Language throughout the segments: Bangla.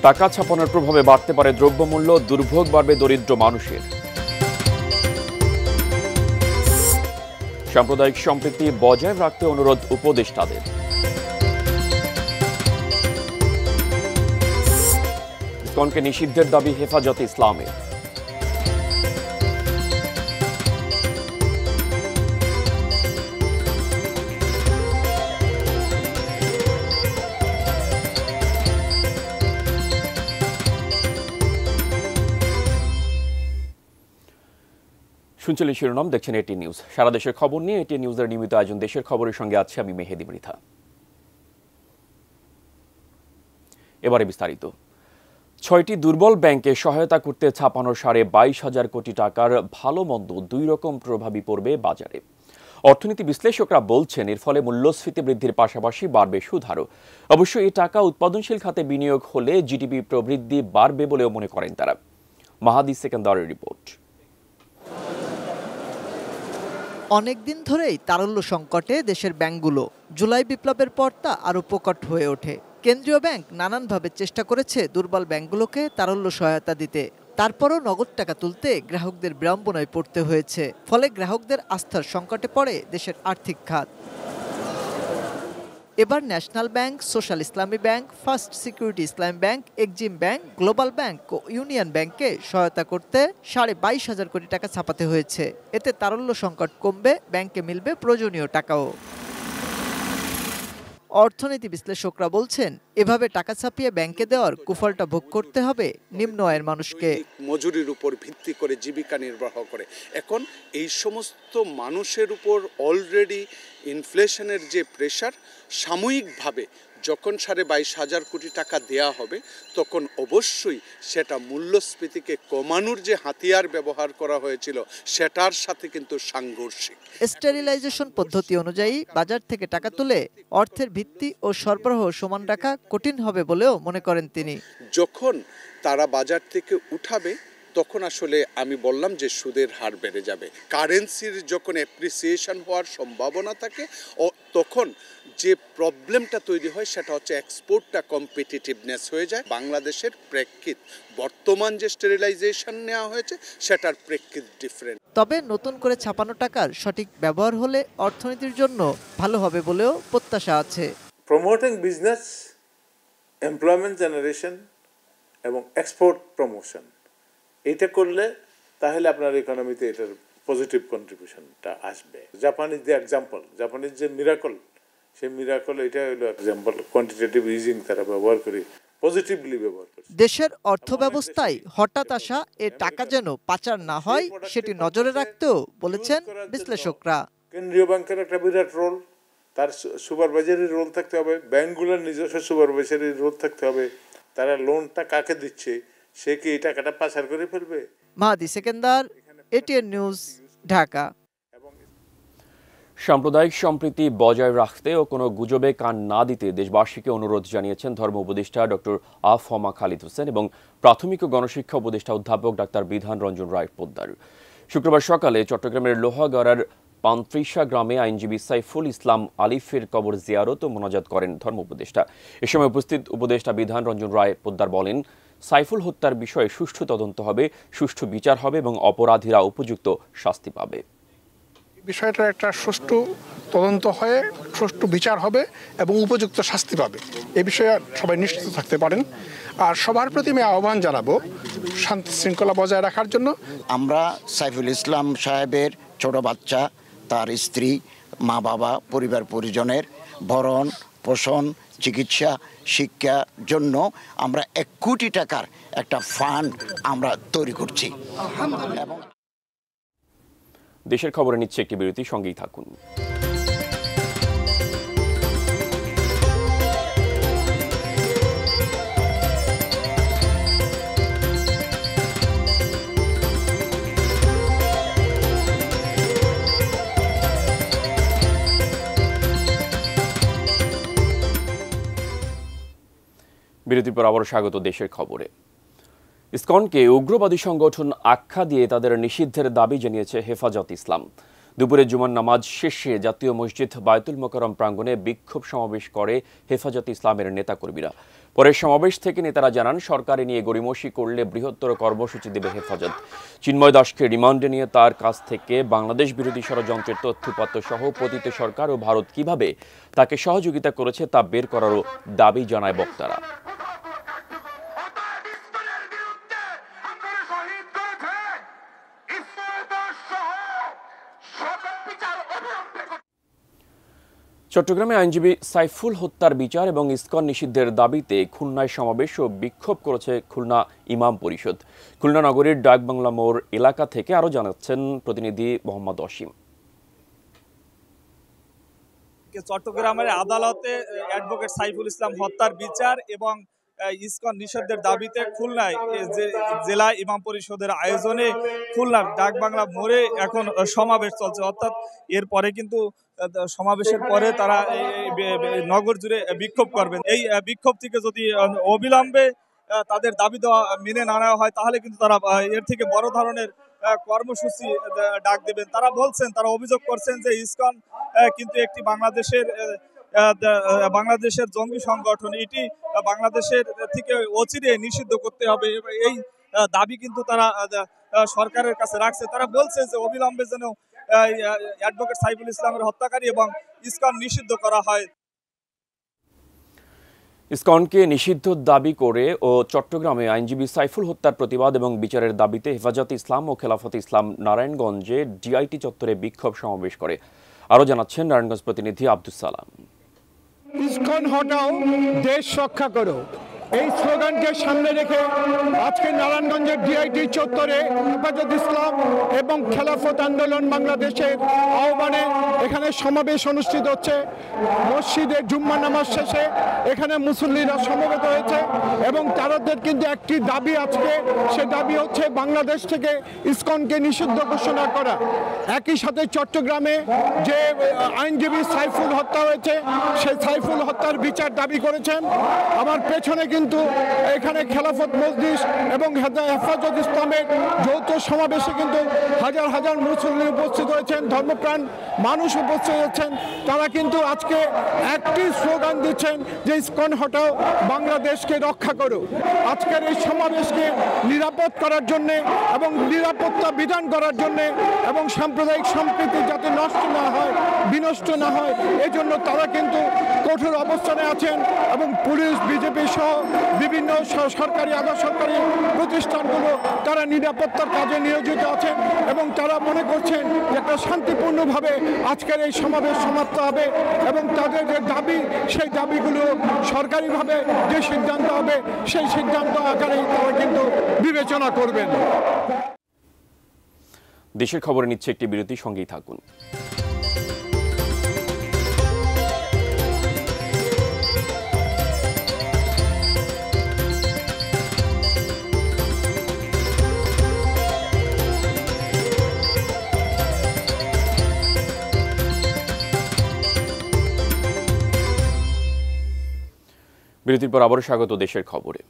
টাকা ছাপানোর প্রভাবে বাড়তে পারে দ্রব্যমূল্য, দুর্ভোগ বাড়বে দরিদ্র মানুষের। সাম্প্রদায়িক সম্প্রীতি বজায় রাখতে অনুরোধ উপদেষ্টাদের। ইসকনকে নিষিদ্ধের দাবি হেফাজতে ইসলামের। শুনছিলেন শিরোনাম, দেখছেন এটি নিউজ। সারা দেশের খবর নিয়ে এটি নিউজের নিয়মিত আয়োজন দেশের খবরের সঙ্গে আছে আমি মেহেদি মৃথা। এবারে বিস্তারিত। ৬টি দুর্বল ব্যাংকে সহায়তা করতে ছাপানো 22,500 কোটি টাকার ভালো মন্দ দুই রকম প্রভাবই পড়বে বাজারে। অর্থনীতি বিশ্লেষকরা বলছেন এর ফলে মূল্যস্ফীতি বৃদ্ধির পাশাপাশি বাড়বে সুদহারও। অবশ্য এই টাকা উৎপাদনশীল খাতে বিনিয়োগ হলে জিডিপি প্রবৃদ্ধি বাড়বে বলেও মনে করেন তারা। মাহাদি সেকেন্দারের রিপোর্ট। অনেকদিন ধরেই তারল্য সংকটে দেশের ব্যাংকগুলো। জুলাই বিপ্লবের পর তা আরও প্রকট হয়ে ওঠে। কেন্দ্রীয় ব্যাংক নানানভাবে চেষ্টা করেছে দুর্বল ব্যাংকগুলোকে তারল্য সহায়তা দিতে। তারপরও নগদ টাকা তুলতে গ্রাহকদের বিড়ম্বনায় পড়তে হয়েছে। ফলে গ্রাহকদের আস্থার সংকটে পড়ে দেশের আর্থিক খাত। এবার national bank, social Islami bank, first security Islami bank, Exim bank, global bank ও ইউনিয়ন ব্যাংককে সহায়তা করতে 22,500 কোটি টাকা ছাপাতে হয়েছে। এতে তারল্য সংকট কমবে, ব্যাংকে মিলবে প্রয়োজনীয় টাকাও। অর্থনীতি বিশ্লেষকরা বলছেন এভাবে টাকা ছাপিয়ে ব্যাংকে দেওয়ার কুফলটা ভোগ করতে হবে নিম্ন আয়ের মানুষকে। মজুরির উপর ভিত্তি করে জীবিকা নির্বাহ করে এখন এই সমস্ত মানুষের উপর অলরেডি ইনফ্লেশনের যে প্রেশার, সাময়িকভাবে যখন 22,500 কোটি টাকা দেয়া হবে তখন অবশ্যই সেটা মূল্যস্ফীতিকে কমানোর যে হাতিয়ার ব্যবহার করা হয়েছিল সেটার সাথে কিন্তু সাংঘর্ষিক। স্টেরিলাইজেশন পদ্ধতি অনুযায়ী বাজার থেকে টাকা তুলে অর্থের ভিত্তি ও সরবরাহ সমান রাখা কঠিন হবে বলেও মনে করেন তিনি। যখন তারা বাজার থেকে উঠাবে তখন আসলে আমি বললাম যে সুদের হার বেড়ে যাবে। কারেন্সির যখন অ্যাপ্রিসিয়েশন হওয়ার সম্ভাবনা থাকে তখন যে প্রবলেমটা তৈরি হয় সেটা হচ্ছে এক্সপোর্টটা কম্পিটিটিভনেস হয়ে যায়। বাংলাদেশের প্রেক্ষিত বর্তমান যে স্টেরিলাইজেশন নেওয়া হয়েছে সেটার প্রেক্ষিত ডিফারেন্ট। তবে নতুন করে ছাপানো টাকার সঠিক ব্যবহার হলে অর্থনীতির জন্য ভালো হবে বলেও প্রত্যাশা আছে। প্রমোটিং বিজনেস, এমপ্লয়মেন্ট জেনারেশন এবং এক্সপোর্ট প্রমোশন, এটা করলে তাহলে আপনার ইকোনমিতে এটার পজিটিভ কন্ট্রিবিউশনটা আসবে। জাপানিজ যে এক্সাম্পল, জাপানিজ যে মিরাকল, সেই মিরাকল এটা হলো এক্সাম্পল। কোয়ান্টিটেটিভ ইজিং তারা ব্যবহার করে পজিটিভলি ব্যবহার করে। দেশের অর্থব্যবস্থায় হঠাৎ আসা এ টাকা যেন পাচার না হয় সেটি নজরে রাখতেও বলেছেন বিশ্লেষকরা। কেন্দ্রীয় ব্যাংকের একটা বিরাট রোল, তার সুপারভাইজারি রোল থাকতে হবে, ব্যাংকগুলোর নিজস্ব সুপারভাইজারি রোল থাকতে হবে। তারা লোনটা কাকে দিচ্ছে, সে কি এই টাকাটা পাচার করে ফেলবে? মাহাদি সেকেন্দার, এটিএন নিউজ, ঢাকা। সাম্প্রদায়িক সম্প্রীতি বজায় রাখতে ও কোনো গুজবে কান না দিতে দেশবাসীকে অনুরোধ জানিয়েছেন ধর্ম উপদেষ্টা ডক্টর আফহমা খালিদ হোসেন এবং প্রাথমিক ও গণশিক্ষা উপদেষ্টা অধ্যাপক ডাক্তার বিধান রঞ্জন রায় পোদ্দার। শুক্রবার সকালে চট্টগ্রামের লোহাগড়ার পান্ত্রিশা গ্রামে আইনজীবী সাইফুল ইসলাম আলিফের কবর জিয়ারত ও মোনাজাত করেন ধর্ম উপদেষ্টা। এ সময় উপস্থিত উপদেষ্টা বিধান রঞ্জন রায় পোদ্দার বলেন, সাইফুল হত্যার বিষয়ে সুষ্ঠু তদন্ত হবে, সুষ্ঠু বিচার হবে এবং অপরাধীরা উপযুক্ত শাস্তি পাবে। বিষয়টা একটা সুষ্ঠু তদন্ত হয়ে সুষ্ঠু বিচার হবে এবং উপযুক্ত শাস্তি পাবে, এ বিষয়ে সবাই নিশ্চিত থাকতে পারেন। আর সবার প্রতি আমি আহ্বান জানাবো শান্তি শৃঙ্খলা বজায় রাখার জন্য। আমরা সাইফুল ইসলাম সাহেবের ছোট বাচ্চা, তার স্ত্রী, মা বাবা, পরিবার পরিজনের ভরণ পোষণ, চিকিৎসা, শিক্ষার জন্য আমরা 1 কোটি টাকার একটা ফান্ড আমরা তৈরি করছি। এবং দেশের খবরে নিচ্ছে একটি বিরতি, সঙ্গেই থাকুন। বিরতির পর আবারও স্বাগত দেশের খবরে। ইসকনকে উগ্রবাদী সংগঠন আখ্যা দিয়ে তাদের নিষিদ্ধের দাবি জানিয়েছে হেফাজতে ইসলাম। দুপুরে জুমার নামাজ শেষে জাতীয় মসজিদ বায়তুল মোকাররম প্রাঙ্গণে বিক্ষোভ সমাবেশ করে হেফাজতে ইসলামের নেতাকর্মীরা। পরে সমাবেশ থেকে নেতারা জানান, সরকারে নিয়ে গড়িমসি করলে বৃহত্তর কর্মসূচি দেবে হেফাজত। চিন্ময় দাসকে রিমান্ডে নিয়ে তার কাছ থেকে বাংলাদেশ বিরোধী ষড়যন্ত্রের তথ্যপত্র সহ পতিত সরকার ও ভারত কিভাবে তাকে সহযোগিতা করেছে তা বের করারও দাবি জানায় বক্তারা। চট্টগ্রামে আইনজীবী সাইফুল হত্যার বিচার এবং ইসকন নিষিদ্ধের দাবিতে খুলনায় সমাবেশ ও বিক্ষোভ করেছে খুলনা ইমাম পরিষদ। খুলনা নগরীর ডাকবাংলা মোড় এলাকা থেকে আরও জানাচ্ছেন প্রতিনিধি মোহাম্মদ অসীম। চট্টগ্রামের আদালতে অ্যাডভোকেট সাইফুল ইসলাম হত্যার বিচার এবং ইসকন নিষেধের দাবিতে খুলনায় জেলা ইমাম পরিষদের আয়োজনে খুলনার ডাকবাংলা মোড়ে এখন সমাবেশ চলছে। অর্থাৎ এরপরে কিন্তু সমাবেশের পরে তারা নগর জুড়ে বিক্ষোভ করবেন। এই বিক্ষোভ থেকে যদি অবিলম্বে তাদের দাবি দেওয়া মেনে না নেওয়া হয় তাহলে কিন্তু তারা এর থেকে বড় ধরনের কর্মসূচি ডাক দেবেন। তারা বলছেন, তারা অভিযোগ করছেন যে ইসকন কিন্তু একটি বাংলাদেশের জঙ্গি সংগঠন, এটি বাংলাদেশের থেকে অচিরে নিষিদ্ধ করতে হবে। এই দাবি কিন্তু তারা সরকারের কাছে রাখছে। তারা বলছে যে অবিলম্বে যেন অ্যাডভোকেট সাইফুল ইসলামের হত্যাকারী এবং ইসকন নিষিদ্ধ করা হয়। ইসকনকে নিষিদ্ধ দাবি করে ও চট্টগ্রামে আইনজীবী সাইফুল হত্যার প্রতিবাদ এবং বিচারের দাবিতে হেফাজতে ইসলাম ও খেলাফতে ইসলাম নারায়ণগঞ্জে ডিআইটি চত্বরে বিক্ষোভ সমাবেশ করে। আরও জানাচ্ছেন নারায়ণগঞ্জ প্রতিনিধি আব্দুস সালাম। ইসকন হটাও, দেশ রক্ষা করো, এই স্লোগানকে সামনে রেখে আজকে নারায়ণগঞ্জের ডিআইটি চত্বরে হেফাজত ইসলাম এবং খেলাফত আন্দোলন বাংলাদেশের আহ্বানে এখানে সমাবেশ অনুষ্ঠিত হচ্ছে। মসজিদে জুম্মা নামাজ শেষে এখানে মুসল্লিরা সমবেত হয়েছে এবং তাদের কিন্তু একটি দাবি আজকে, সে দাবি হচ্ছে বাংলাদেশ থেকে ইসকনকে নিষিদ্ধ ঘোষণা করা। একই সাথে চট্টগ্রামে যে আইনজীবী সাইফুল হত্যা হয়েছে সেই সাইফুল হত্যার বিচার দাবি করেছেন। আমার পেছনে কিন্তু এখানে খেলাফত মজলিস এবং হেফাজত ইসলামের যৌথ সমাবেশে কিন্তু হাজার হাজার মুসল্লি উপস্থিত হয়েছেন, ধর্মপ্রাণ মানুষ উপস্থিত হয়েছেন। তারা কিন্তু আজকে একটি স্লোগান দিচ্ছেন যে ইসকন হটাও, বাংলাদেশকে রক্ষা করো। আজকের এই সমাবেশকে নিরাপদ করার জন্যে এবং নিরাপত্তা বিধান করার জন্যে এবং সাম্প্রদায়িক সম্প্রীতি যাতে নষ্ট না হয়, বিনষ্ট না হয়, এজন্য তারা কিন্তু কঠোর অবস্থানে আছেন এবং পুলিশ, বিজেপি সহ বিভিন্ন সরকারি আধা সরকারি প্রতিষ্ঠানগুলো তারা নিরাপত্তার কাজে নিয়োজিত আছেন এবং তারা মনে করছেন যে একটা শান্তিপূর্ণভাবে আজকের এই সমাবেশ সমাপ্ত হবে এবং তাদের যে দাবি সেই দাবিগুলো সরকারিভাবে যে সিদ্ধান্ত হবে সেই সিদ্ধান্ত আকারেই তারা কিন্তু বিবেচনা করবেন। দেশের খবরে নিচ্ছে একটি বিরতি, সঙ্গেই থাকুন। বিরতির পর আবারও স্বাগত দেশের খবরে।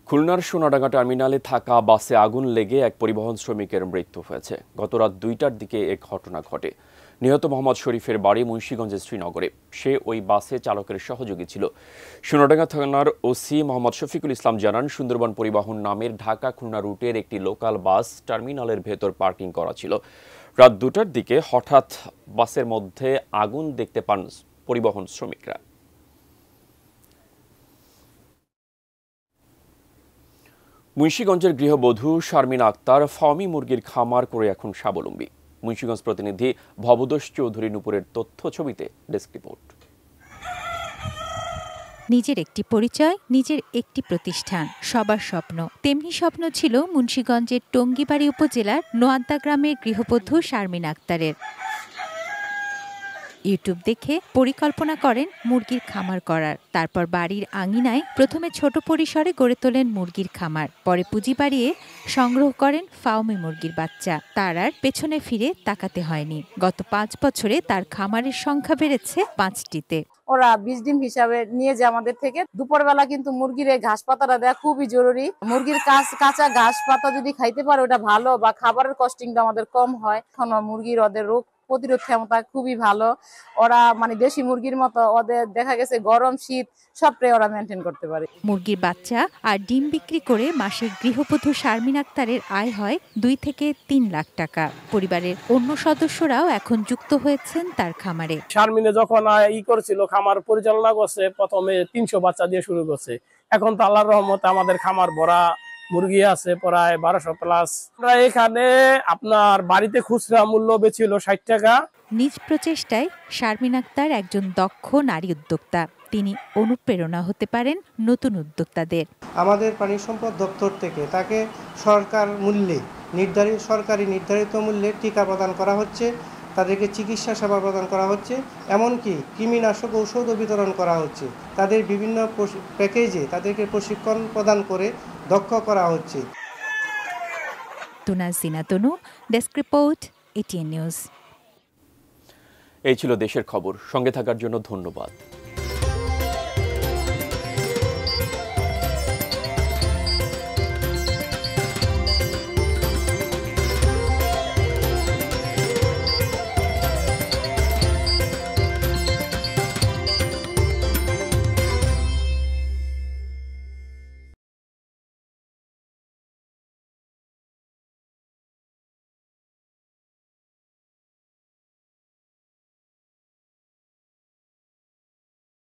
খুলনার সোনাডাঙ্গা টার্মিনালে থাকা বাসে আগুন লেগে এক পরিবহন শ্রমিকের মৃত্যু হয়েছে। গত রাত 2টার দিকে এক ঘটনা ঘটে। নিহত মোহাম্মদ শরীফের বাড়ি মুন্সিগঞ্জের শ্রীনগরে। সে ওই বাসে চালকের সহযোগী ছিল। সোনাডাঙ্গা থানার ওসি মোহাম্মদ শফিকুল ইসলাম জানান, সুন্দরবন পরিবহন নামের ঢাকা খুলনা রুটের একটি লোকাল বাস টার্মিনালের ভেতর পার্কিং করা ছিল। রাত 2টার দিকে হঠাৎ বাসের মধ্যে আগুন দেখতে পান পরিবহন শ্রমিকরা। মুন্সিগঞ্জের গৃহবধূ শারমিন আক্তার ফার্মি মুরগির খামার করে এখন স্বাবলম্বী। মুন্সিগঞ্জ প্রতিনিধি ভবদোষ চৌধুরী নুপুরের তথ্য ছবিতে ডেস্ক রিপোর্ট। নিজের একটি পরিচয়, নিজের একটি প্রতিষ্ঠান, সবার স্বপ্ন। তেমনি স্বপ্ন ছিল মুন্সিগঞ্জের টঙ্গীবাড়ি উপজেলার নোয়ান্তা গ্রামের গৃহবধূ শারমিন আক্তারের। ইউটিউব দেখে পরিকল্পনা করেন মুরগির খামার করার। তারপর বাড়ির আঙিনায় প্রথমে ছোট পরিসরে গড়ে তোলেন মুরগির খামার, পরে পুঁজি বাড়িয়ে সংগ্রহ করেন ফার্মে মুরগির বাচ্চা। তার আর পেছনে ফিরে তাকাতে হয়নি। গত 5 বছরে তার খামারের সংখ্যা বেড়েছে 5টিতে। ওরা 20 ডিম হিসাবে নিয়ে যায় আমাদের থেকে। দুপুরবেলা কিন্তু মুরগির ঘাস পাতাটা দেওয়া খুবই জরুরি। মুরগির কাঁচা ঘাস পাতা যদি খাইতে পারে ওটা ভালো, বা খাবারের কস্টিংটা আমাদের কম হয়। এখন মুরগির ওদের রোগ প্রতিরোধ ক্ষমতা খুবই ভালো। ওরা মানে দেশি মুরগির মতো ওদের দেখা গেছে গরম শীত সবটাই ওরা মেনটেন করতে পারে। মুরগির বাচ্চা আর ডিম বিক্রি করে মাসে গৃহবধূ শারমিন আক্তারের আয় হয় 2 থেকে 3 লাখ টাকা। পরিবারের অন্য সদস্যরাও এখন যুক্ত হয়েছেন তার খামারে। শারমিনে যখন করছিল খামার পরিচালনা করছে, প্রথমে 300 বাচ্চা দিয়ে শুরু করছে। এখন তো আল্লাহর রহমতে আমাদের খামার ভরা মুরগি আছে প্রায় 1200 প্লাস। আমরা এখানে আপনার বাড়িতে খুচরা মূল্য বেছিল 60 টাকা। নিজ প্রচেষ্টায় শারমিন আক্তার একজন দক্ষ নারী উদ্যোক্তা। তিনি অনুপ্রেরণা হতে পারেন নতুন উদ্যোক্তাদের। আমাদের প্রাণী সম্পদ দপ্তর থেকে তাকে সরকারি নির্ধারিত মূল্যে টিকা প্রদান করা হচ্ছে, তাদেরকে চিকিৎসা সেবা প্রদান করা হচ্ছে, এমনকি কৃমিনাশক ঔষধও বিতরণ করা হচ্ছে। তাদের বিভিন্ন প্যাকেজে তাদেরকে প্রশিক্ষণ প্রদান করে দক্ষ করা হচ্ছে। তুনাজিনা তনু, ডেস্ক রিপোর্ট, এটিএন নিউজ। এই ছিল দেশের খবর। সঙ্গে থাকার জন্য ধন্যবাদ।